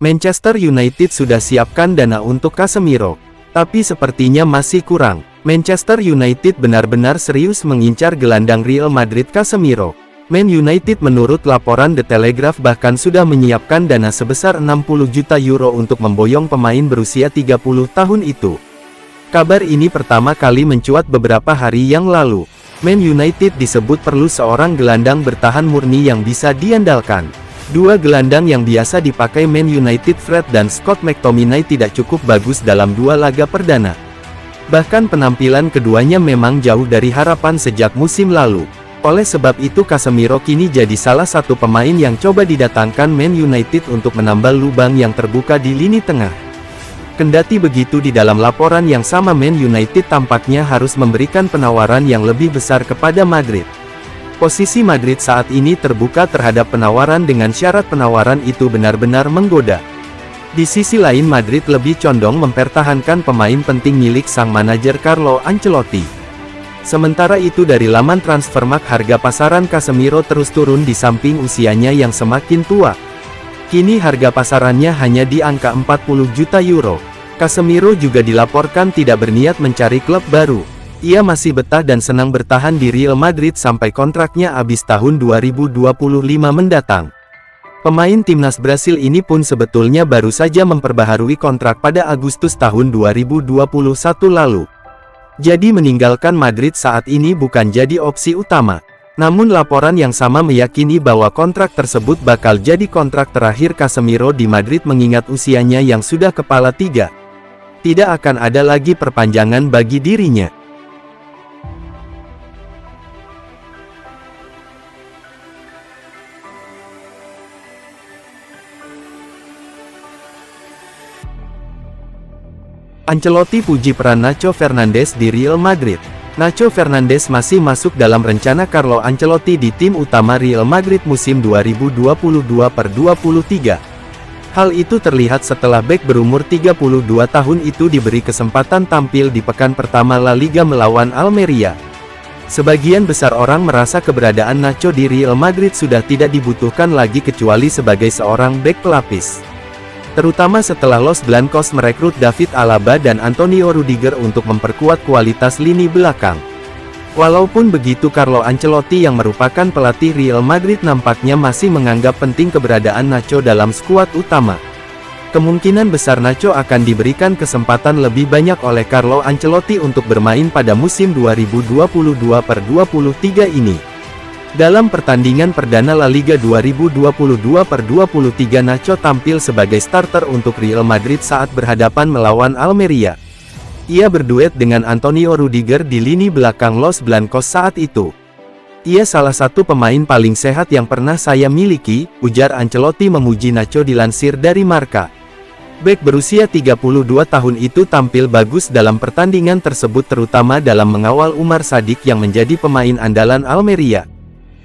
Manchester United sudah siapkan dana untuk Casemiro, tapi sepertinya masih kurang. Manchester United benar-benar serius mengincar gelandang Real Madrid Casemiro. Man United menurut laporan The Telegraph bahkan sudah menyiapkan dana sebesar 60 juta euro untuk memboyong pemain berusia 30 tahun itu. Kabar ini pertama kali mencuat beberapa hari yang lalu. Man United disebut perlu seorang gelandang bertahan murni yang bisa diandalkan. Dua gelandang yang biasa dipakai Man United, Fred dan Scott McTominay, tidak cukup bagus dalam dua laga perdana. Bahkan penampilan keduanya memang jauh dari harapan sejak musim lalu. Oleh sebab itu Casemiro kini jadi salah satu pemain yang coba didatangkan Man United untuk menambal lubang yang terbuka di lini tengah. Kendati begitu, di dalam laporan yang sama Man United tampaknya harus memberikan penawaran yang lebih besar kepada Madrid. Posisi Madrid saat ini terbuka terhadap penawaran dengan syarat penawaran itu benar-benar menggoda. Di sisi lain Madrid lebih condong mempertahankan pemain penting milik sang manajer Carlo Ancelotti. Sementara itu dari laman Transfermarkt harga pasaran Casemiro terus turun di samping usianya yang semakin tua. Kini harga pasarannya hanya di angka 40 juta euro. Casemiro juga dilaporkan tidak berniat mencari klub baru. Ia masih betah dan senang bertahan di Real Madrid sampai kontraknya habis tahun 2025 mendatang. Pemain timnas Brasil ini pun sebetulnya baru saja memperbaharui kontrak pada Agustus tahun 2021 lalu. Jadi meninggalkan Madrid saat ini bukan jadi opsi utama. Namun laporan yang sama meyakini bahwa kontrak tersebut bakal jadi kontrak terakhir Casemiro di Madrid mengingat usianya yang sudah kepala tiga. Tidak akan ada lagi perpanjangan bagi dirinya. Ancelotti puji peran Nacho Fernandes di Real Madrid. Nacho Fernandes masih masuk dalam rencana Carlo Ancelotti di tim utama Real Madrid musim 2022-23. Hal itu terlihat setelah bek berumur 32 tahun itu diberi kesempatan tampil di pekan pertama La Liga melawan Almeria. Sebagian besar orang merasa keberadaan Nacho di Real Madrid sudah tidak dibutuhkan lagi kecuali sebagai seorang bek pelapis. Terutama setelah Los Blancos merekrut David Alaba dan Antonio Rudiger untuk memperkuat kualitas lini belakang. Walaupun begitu, Carlo Ancelotti yang merupakan pelatih Real Madrid nampaknya masih menganggap penting keberadaan Nacho dalam skuad utama. Kemungkinan besar Nacho akan diberikan kesempatan lebih banyak oleh Carlo Ancelotti untuk bermain pada musim 2022-23 ini. Dalam pertandingan perdana La Liga 2022-23 Nacho tampil sebagai starter untuk Real Madrid saat berhadapan melawan Almeria. Ia berduet dengan Antonio Rudiger di lini belakang Los Blancos saat itu. Ia salah satu pemain paling sehat yang pernah saya miliki, ujar Ancelotti memuji Nacho dilansir dari Marca. Bek berusia 32 tahun itu tampil bagus dalam pertandingan tersebut terutama dalam mengawal Umar Sadik yang menjadi pemain andalan Almeria.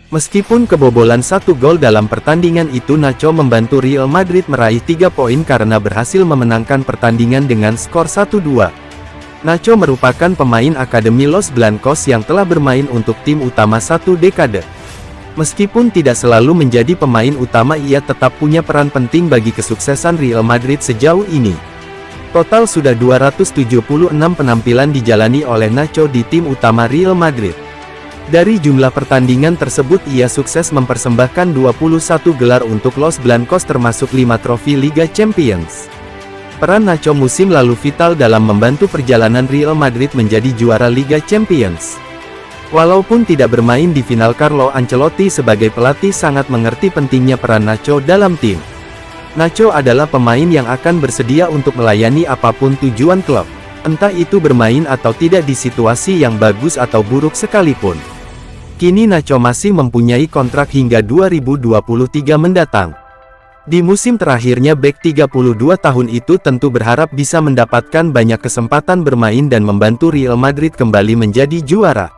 Meskipun kebobolan satu gol dalam pertandingan itu, Nacho membantu Real Madrid meraih 3 poin karena berhasil memenangkan pertandingan dengan skor 1-2. Nacho merupakan pemain akademi Los Blancos yang telah bermain untuk tim utama 1 dekade. Meskipun tidak selalu menjadi pemain utama, ia tetap punya peran penting bagi kesuksesan Real Madrid sejauh ini. Total sudah 276 penampilan dijalani oleh Nacho di tim utama Real Madrid. Dari jumlah pertandingan tersebut ia sukses mempersembahkan 21 gelar untuk Los Blancos termasuk 5 trofi Liga Champions. Peran Nacho musim lalu vital dalam membantu perjalanan Real Madrid menjadi juara Liga Champions. Walaupun tidak bermain di final, Carlo Ancelotti sebagai pelatih sangat mengerti pentingnya peran Nacho dalam tim. Nacho adalah pemain yang akan bersedia untuk melayani apapun tujuan klub, entah itu bermain atau tidak di situasi yang bagus atau buruk sekalipun. Kini Nacho masih mempunyai kontrak hingga 2023 mendatang. Di musim terakhirnya bek 32 tahun itu tentu berharap bisa mendapatkan banyak kesempatan bermain dan membantu Real Madrid kembali menjadi juara.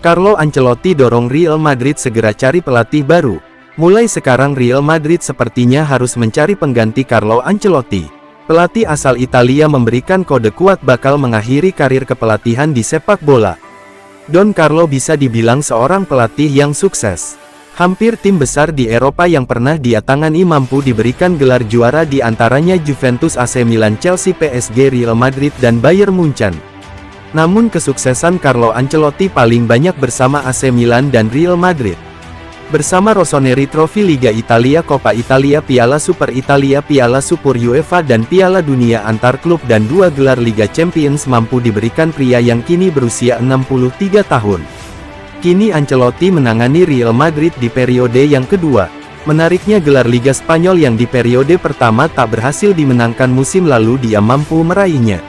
Carlo Ancelotti dorong Real Madrid segera cari pelatih baru. Mulai sekarang Real Madrid sepertinya harus mencari pengganti Carlo Ancelotti. Pelatih asal Italia memberikan kode kuat bakal mengakhiri karir kepelatihan di sepak bola. Don Carlo bisa dibilang seorang pelatih yang sukses. Hampir tim besar di Eropa yang pernah dia tangani mampu diberikan gelar juara di antaranya Juventus, AC Milan, Chelsea, PSG, Real Madrid, dan Bayern Munchen. Namun kesuksesan Carlo Ancelotti paling banyak bersama AC Milan dan Real Madrid. Bersama Rossoneri, trofi Liga Italia, Coppa Italia, Piala Super Italia, Piala Super UEFA dan Piala Dunia antar klub dan 2 gelar Liga Champions mampu diberikan pria yang kini berusia 63 tahun. Kini Ancelotti menangani Real Madrid di periode yang kedua. Menariknya gelar Liga Spanyol yang di periode pertama tak berhasil dimenangkan musim lalu dia mampu meraihnya.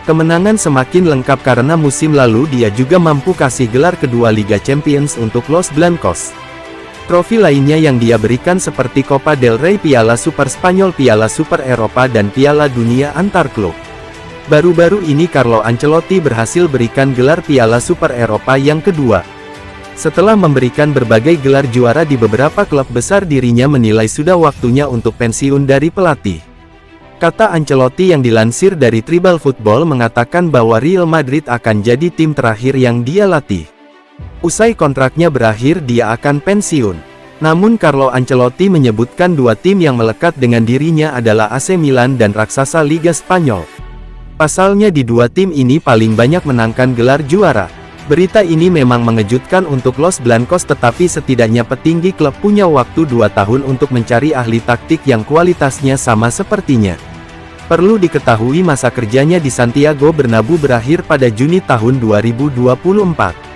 Kemenangan semakin lengkap karena musim lalu dia juga mampu kasih gelar kedua Liga Champions untuk Los Blancos. Trofi lainnya yang dia berikan seperti Copa del Rey, Piala Super Spanyol, Piala Super Eropa dan Piala Dunia antar klub. Baru-baru ini Carlo Ancelotti berhasil berikan gelar Piala Super Eropa yang kedua. Setelah memberikan berbagai gelar juara di beberapa klub besar, dirinya menilai sudah waktunya untuk pensiun dari pelatih. Kata Ancelotti yang dilansir dari Tribal Football mengatakan bahwa Real Madrid akan jadi tim terakhir yang dia latih. Usai kontraknya berakhir dia akan pensiun. Namun Carlo Ancelotti menyebutkan 2 tim yang melekat dengan dirinya adalah AC Milan dan raksasa Liga Spanyol. Pasalnya di 2 tim ini paling banyak menangkan gelar juara. Berita ini memang mengejutkan untuk Los Blancos, tetapi setidaknya petinggi klub punya waktu 2 tahun untuk mencari ahli taktik yang kualitasnya sama sepertinya. Perlu diketahui masa kerjanya di Santiago Bernabéu berakhir pada Juni tahun 2024.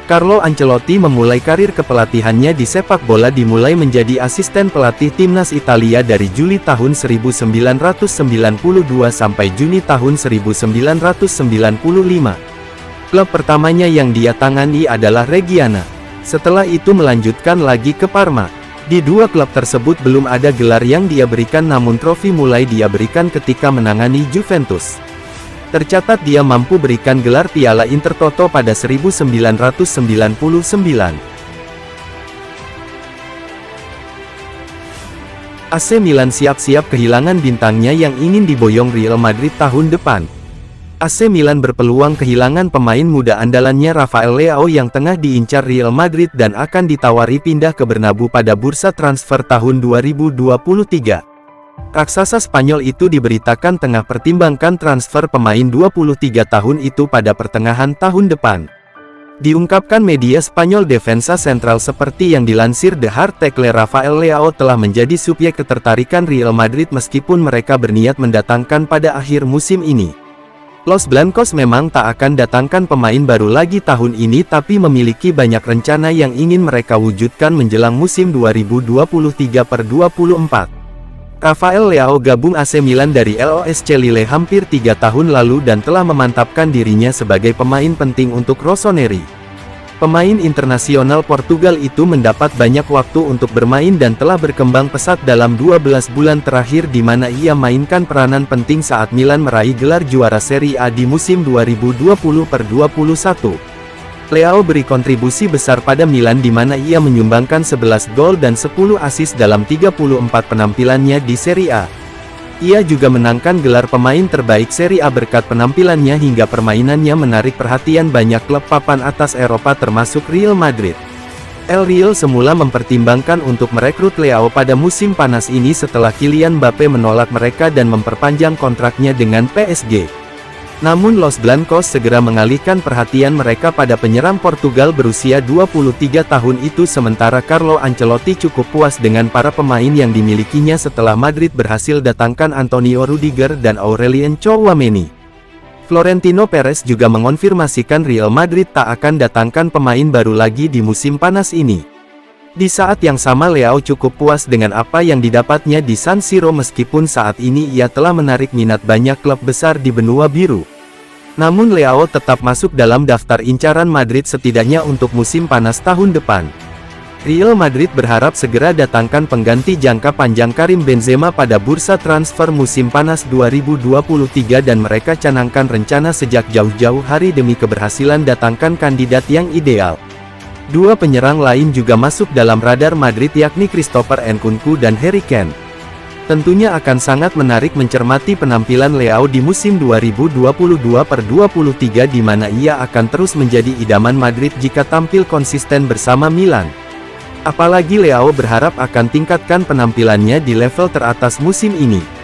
Carlo Ancelotti memulai karir kepelatihannya di sepak bola dimulai menjadi asisten pelatih timnas Italia dari Juli tahun 1992 sampai Juni tahun 1995. Klub pertamanya yang dia tangani adalah Reggiana. Setelah itu melanjutkan lagi ke Parma. Di 2 klub tersebut belum ada gelar yang dia berikan, namun trofi mulai dia berikan ketika menangani Juventus. Tercatat dia mampu berikan gelar Piala Intertoto pada 1999. AC Milan siap-siap kehilangan bintangnya yang ingin diboyong Real Madrid tahun depan. AC Milan berpeluang kehilangan pemain muda andalannya Rafael Leao yang tengah diincar Real Madrid dan akan ditawari pindah ke Bernabéu pada bursa transfer tahun 2023. Raksasa Spanyol itu diberitakan tengah pertimbangkan transfer pemain 23 tahun itu pada pertengahan tahun depan. Diungkapkan media Spanyol, Defensa Central seperti yang dilansir The Hard Tackle, Rafael Leao telah menjadi subjek ketertarikan Real Madrid meskipun mereka berniat mendatangkan pada akhir musim ini. Los Blancos memang tak akan datangkan pemain baru lagi tahun ini, tapi memiliki banyak rencana yang ingin mereka wujudkan menjelang musim 2023/24. Rafael Leao gabung AC Milan dari LOSC Lille hampir 3 tahun lalu dan telah memantapkan dirinya sebagai pemain penting untuk Rossoneri. Pemain internasional Portugal itu mendapat banyak waktu untuk bermain dan telah berkembang pesat dalam 12 bulan terakhir di mana ia mainkan peranan penting saat Milan meraih gelar juara Serie A di musim 2020/21. Leao beri kontribusi besar pada Milan di mana ia menyumbangkan 11 gol dan 10 assist dalam 34 penampilannya di Serie A. Ia juga menangkan gelar pemain terbaik Serie A berkat penampilannya hingga permainannya menarik perhatian banyak klub papan atas Eropa termasuk Real Madrid. El Real semula mempertimbangkan untuk merekrut Leao pada musim panas ini setelah Kylian Mbappe menolak mereka dan memperpanjang kontraknya dengan PSG. Namun Los Blancos segera mengalihkan perhatian mereka pada penyerang Portugal berusia 23 tahun itu, sementara Carlo Ancelotti cukup puas dengan para pemain yang dimilikinya setelah Madrid berhasil datangkan Antonio Rudiger dan Aurelien Tchouaméni. Florentino Perez juga mengonfirmasikan Real Madrid tak akan datangkan pemain baru lagi di musim panas ini. Di saat yang sama Leao cukup puas dengan apa yang didapatnya di San Siro meskipun saat ini ia telah menarik minat banyak klub besar di benua biru. Namun Leao tetap masuk dalam daftar incaran Madrid setidaknya untuk musim panas tahun depan. Real Madrid berharap segera datangkan pengganti jangka panjang Karim Benzema pada bursa transfer musim panas 2023 dan mereka canangkan rencana sejak jauh-jauh hari demi keberhasilan datangkan kandidat yang ideal. 2 penyerang lain juga masuk dalam radar Madrid yakni Christopher Nkunku dan Harry Kane. Tentunya akan sangat menarik mencermati penampilan Leao di musim 2022/23 di mana ia akan terus menjadi idaman Madrid jika tampil konsisten bersama Milan. Apalagi Leao berharap akan tingkatkan penampilannya di level teratas musim ini.